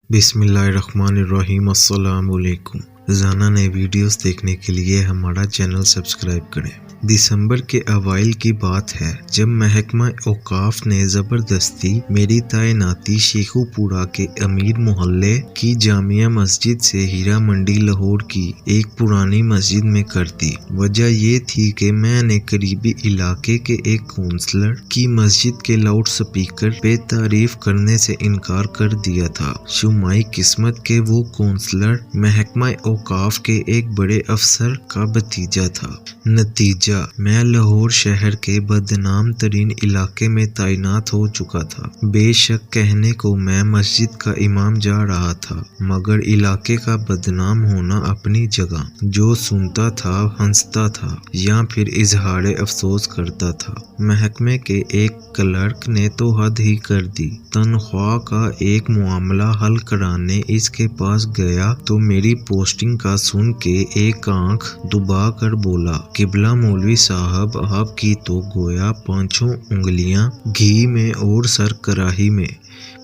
بسم اللہ الرحمن الرحیم۔ السلام علیکم۔ روزانہ نئے ویڈیوز دیکھنے کے لیے ہمارا چینل سبسکرائب کریں۔ دسمبر کے اوائل کی بات ہے جب محکمہ اوقاف نے زبردستی میری تعیناتی شیخو پورہ کے امیر محلے کی جامعہ مسجد سے ہیرا منڈی لاہور کی ایک پرانی مسجد میں کر دی۔ وجہ یہ تھی کہ میں نے قریبی علاقے کے ایک کونسلر کی مسجد کے لاؤڈ سپیکر پہ تعریف کرنے سے انکار کر دیا تھا۔ شمائی قسمت کے وہ کونسلر محکمہ اوقاف کے ایک بڑے افسر کا بھتیجا تھا۔ نتیجہ میں لاہور شہر کے بدنام ترین علاقے میں تعینات ہو چکا تھا۔ بے شک کہنے کو میں مسجد کا امام جا رہا تھا، مگر علاقے کا بدنام ہونا اپنی جگہ۔ جو سنتا تھا ہنستا تھا یا پھر اظہار افسوس کرتا تھا۔ محکمے کے ایک کلرک نے تو حد ہی کر دی۔ تنخواہ کا ایک معاملہ حل کرانے اس کے پاس گیا تو میری پوسٹنگ کا سن کے ایک آنکھ دبا کر بولا، قبلہ مولوی صاحب آپ کی تو گویا پانچوں انگلیاں گھی میں اور سر کراہی میں۔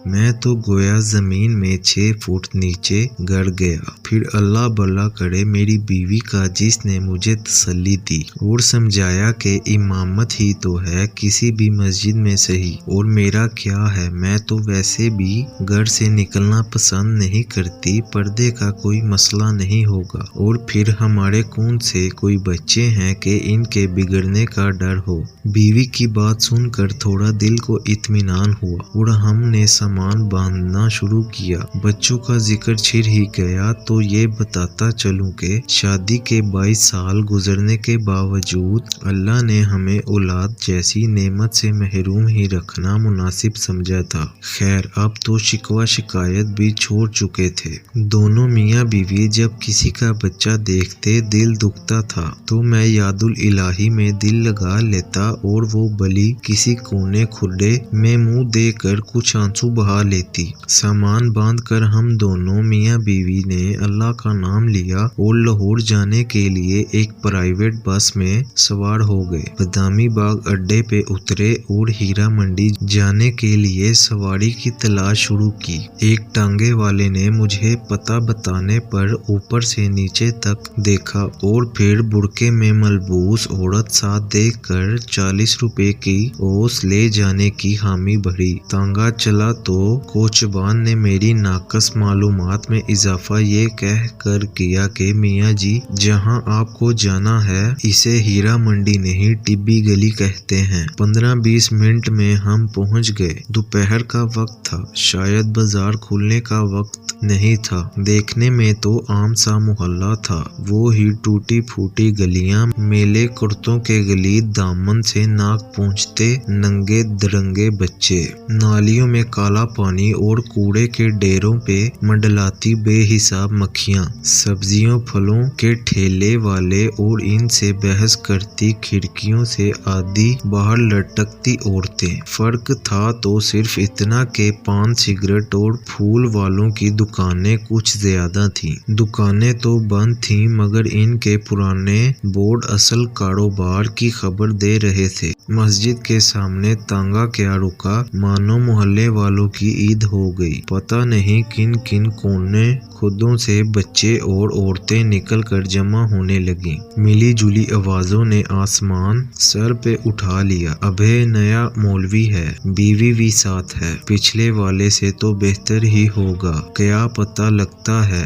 میں تو گویا زمین میں 6 فٹ نیچے گڑ گیا۔ پھر اللہ بھلا کرے میری بیوی کا جس نے مجھے تسلی دی اور سمجھایا کہ امامت ہی تو ہے کسی بھی مسجد میں صحیح، اور میرا کیا ہے، میں تو ویسے بھی گھر سے نکلنا پسند نہیں کرتی، پردے کا کوئی مسئلہ نہیں ہوگا، اور پھر ہمارے کون سے کوئی بچے ہیں کہ ان کے بگڑنے کا ڈر ہو۔ بیوی کی بات سن کر تھوڑا دل کو اطمینان ہوا اور ہم نے سامان باندھنا شروع کیا۔ بچوں کا ذکر چھڑ ہی گیا تو یہ بتاتا چلوں کہ شادی کے 22 سال گزرنے کے باوجود اللہ نے ہمیں اولاد جیسی نعمت سے محروم ہی رکھنا مناسب سمجھا تھا۔ خیر اب تو شکوہ شکایت بھی چھوڑ چکے تھے۔ دونوں میاں بیوی جب کسی کا بچہ دیکھتے دل دکھتا تھا تو میں یاد الالہی میں دل لگا لیتا اور وہ بلی کسی کونے کھڈے میں منہ دے کر کچھ آنسو بہا لیتی۔ سامان باندھ کر ہم دونوں میاں بیوی نے اللہ کا نام لیا اور لاہور جانے کے لیے ایک پرائیویٹ بس میں سوار ہو گئے۔ بادامی باغ اڈے پہ اترے اور ہیرا منڈی جانے کے لیے سواری کی تلاش شروع کی۔ ایک ٹانگے والے نے مجھے پتہ بتانے پر اوپر سے نیچے تک دیکھا اور پھر برقعے میں ملبوس عورت ساتھ دیکھ کر 40 روپے کی اوس لے جانے کی حامی بھری۔ تانگا چلا تو کوچبان نے میری ناقص معلومات میں اضافہ یہ کہہ کر کیا کہ میاں جی جہاں آپ کو جانا ہے اسے ہیرا منڈی نہیں ٹبی گلی کہتے ہیں۔ 15-20 منٹ میں ہم پہنچ گئے۔ دوپہر کا وقت تھا، شاید بازار کھلنے کا وقت نہیں تھا۔ دیکھنے میں تو عام سا محلہ تھا، وہی ٹوٹی پھوٹی گلیاں، میلے کرتوں کے غلیظ دامن سے ناک پہنچتے ننگے درنگے بچے، نالیوں میں کالا پانی اور کوڑے کے ڈھیروں پہ منڈلاتی بے حساب مکھیاں، سبزیوں پھلوں کے ٹھیلے والے اور ان سے بحث کرتی کھڑکیوں سے آدھی باہر لٹکتی عورتیں۔ فرق تھا تو صرف اتنا کہ پان سگریٹ اور پھول والوں کی دکانیں کچھ زیادہ تھیں۔ دکانیں تو بند تھیں مگر ان کے پرانے بورڈ اصل کاروبار کی خبر دے رہے تھے۔ مسجد کے سامنے تانگا کیا رکا، مانو محلے والوں کی عید ہو گئی۔ پتہ نہیں کن کن کونے خدوں سے بچے اور عورتیں نکل کر جمع ہونے لگیں۔ ملی جلی آوازوں نے آسمان سر پہ اٹھا لیا۔ ابھی نیا مولوی ہے، بیوی بھی ساتھ ہے، پچھلے والے سے تو بہتر ہی ہوگا، کیا پتہ لگتا ہے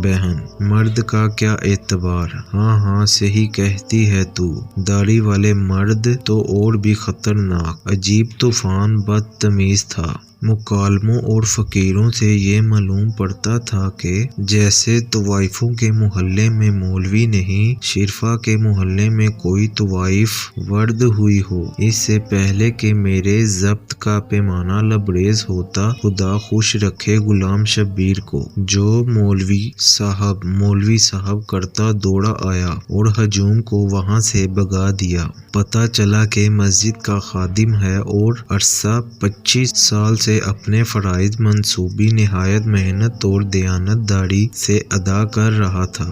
بہن، مرد کا کیا اعتبار، ہاں ہاں صحیح کہتی ہے تو، داڑھی والے مرد تو اور بھی خطرناک۔ عجیب طوفان بدتمیز تھا۔ مکالموں اور فقیروں سے یہ معلوم پڑتا تھا کہ جیسے طوائفوں کے محلے میں مولوی نہیں، شرفا کے محلے میں کوئی طوائف ورد ہوئی ہو۔ اس سے پہلے کہ میرے ضبط کا پیمانہ لبریز ہوتا، خدا خوش رکھے غلام شبیر کو، جو مولوی صاحب کرتا دوڑا آیا اور ہجوم کو وہاں سے بھگا دیا۔ پتہ چلا کہ مسجد کا خادم ہے اور عرصہ 25 سال سے اپنے فرائض منصوبی نہایت محنت اور دیانت داری سے ادا کر رہا تھا۔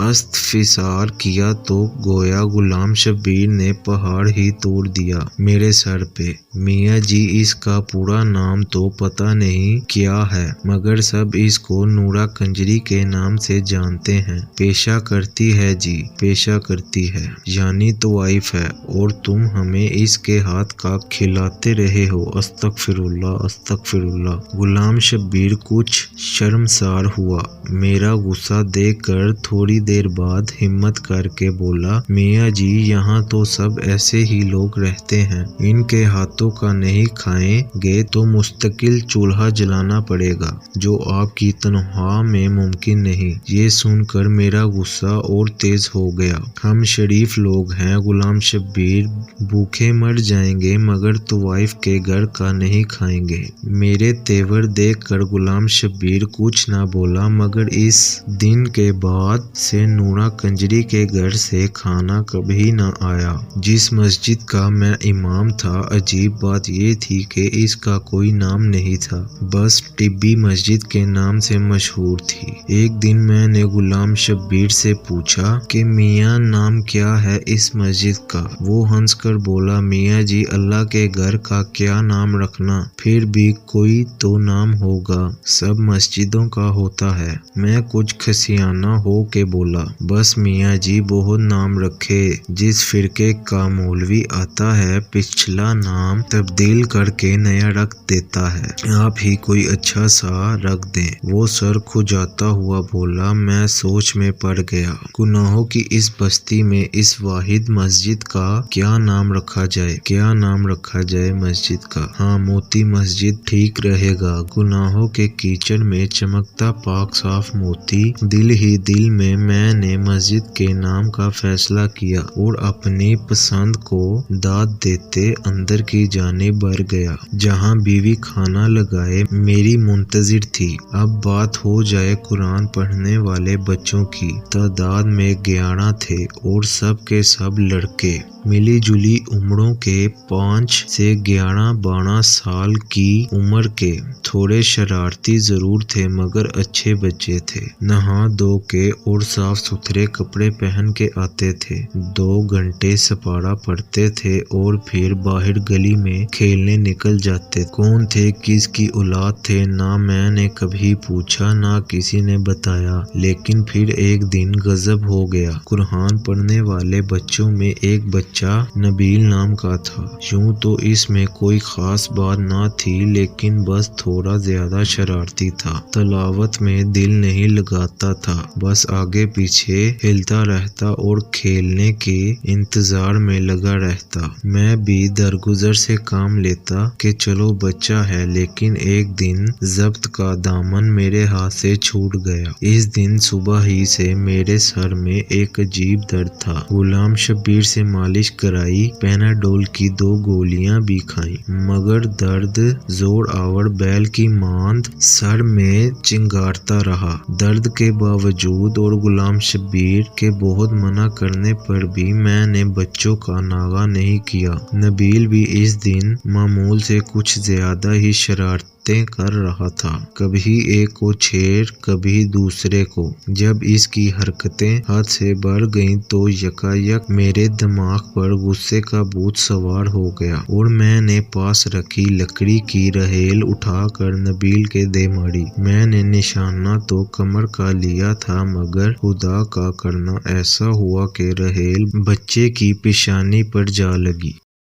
استفسار کیا تو گویا غلام شبیر نے پہاڑ ہی توڑ دیا میرے سر پہ۔ میاں جی اس کا پورا نام تو پتہ نہیں کیا ہے مگر سب اس کو نورا کنجری کے نام سے جانتے ہیں۔ پیشہ کرتی ہے جی، پیشہ کرتی ہے، یعنی طوائف ہے، اور تم ہمیں اس کے ہاتھ کا کھلاتے رہے ہو۔ استغفر اللہ، استغفر اللہ۔ غلام شبیر کچھ شرمسار ہوا۔ میرا غصہ دیکھ کر تھوڑی دیر بعد ہمت کر کے بولا، میاں جی یہاں تو سب ایسے ہی لوگ رہتے ہیں، ان کے ہاتھوں کا نہیں کھائیں گے تو مستقل چولہا جلانا پڑے گا، جو آپ کی تنخواہ میں ممکن نہیں۔ یہ سن کر میرا غصہ اور تیز ہو گیا۔ ہم شریف لوگ ہیں غلام شبیر، بھوکے مر جائیں گے مگر طوائف کے گھر کا نہیں کھائیں گے۔ میرے تیور دیکھ کر غلام شبیر کچھ نہ بولا مگر اس دن کے بعد سے نورا کنجری کے گھر سے کھانا کبھی نہ آیا۔ جس مسجد کا میں امام تھا، عجیب بات یہ تھی کہ اس کا کوئی نام نہیں تھا، بس ٹبی مسجد کے نام سے مشہور تھی۔ ایک دن میں نے غلام شبیر سے پوچھا کہ میاں نام کیا ہے اس مسجد کا؟ وہ ہنس کر بولا، میاں جی اللہ کے گھر کا کیا نام رکھنا، پھر بھی کوئی تو نام ہوگا، سب مسجدوں کا ہوتا ہے۔ میں کچھ کھسیانہ ہو کے بولا، بس میاں جی بہت نام رکھے، جس فرقے کا مولوی آتا ہے پچھلا نام تبدیل کر کے نیا رکھ دیتا ہے، آپ ہی کوئی اچھا سا رکھ دیں۔ وہ سر کھجاتا ہوا بولا، میں سوچ میں پڑ گیا، گناہوں کی اس بستی میں اس واحد مسجد کا کیا نام رکھا جائے؟ کیا نام رکھا جائے مسجد کا؟ ہاں، موتی مسجد ٹھیک رہے گا۔ گناہوں کے کیچڑ میں چمکتا پاک صاف موتی۔ دل ہی دل میں نے مسجد کے نام کا فیصلہ کیا اور اپنی پسند کو داد دیتے اندر کی جانب بڑھ گیا، جہاں بیوی کھانا لگائے میری منتظر تھی۔ اب بات ہو جائے قرآن پڑھنے والے بچوں کی۔ تعداد میں 11 تھے اور سب کے سب لڑکے، ملی جلی عمروں کے، 5 سے 11-12 سال کی عمر کے۔ تھوڑے شرارتی ضرور تھے مگر اچھے بچے تھے، نہا دھو کے اور صاف ستھرے کپڑے پہن کے آتے تھے، 2 گھنٹے سپاڑا پڑھتے تھے اور پھر باہر گلی میں کھیلنے نکل جاتے۔ کون تھے، کس کی اولاد تھے، نہ میں نے کبھی پوچھا نہ کسی نے بتایا، لیکن پھر ایک دن غضب ہو گیا۔ قرآن پڑھنے والے بچوں میں ایک بچہ نبیل نام کا تھا۔ یوں تو اس میں کوئی خاص بات نہ تھی لیکن بس تھوڑا زیادہ شرارتی تھا، تلاوت میں دل نہیں لگاتا تھا، بس آگے پیچھے ہلتا رہتا اور کھیلنے کے انتظار میں لگا رہتا۔ میں بھی درگزر سے کام لیتا کہ چلو بچہ ہے، لیکن ایک دن ضبط کا دامن میرے ہاتھ سے چھوٹ گیا۔ اس دن صبح ہی سے میرے سر میں ایک عجیب درد تھا۔ غلام شبیر سے مالش کرائی، پیناڈول کی 2 گولیاں بھی کھائیں، مگر درد زور آور بیل کی ماند سر میں چنگارتا رہا۔ درد کے باوجود اور غلام شبیر کے بہت منع کرنے پر بھی میں نے بچوں کا ناغہ نہیں کیا۔ نبیل بھی اس دن معمول سے کچھ زیادہ ہی شرارتیں کر رہا تھا، کبھی ایک کو چھیڑ کبھی دوسرے کو۔ جب اس کی حرکتیں حد سے بڑھ گئیں تو یکایک میرے دماغ پر غصے کا بھوت سوار ہو گیا اور میں نے پاس رکھی لکڑی کی رحیل اٹھا کر نبیل کے دے ماری۔ میں نے نشانہ تو کمر کا لیا تھا مگر خدا کا کرنا ایسا ہوا کہ رحیل بچے کی پیشانی پر جا لگی۔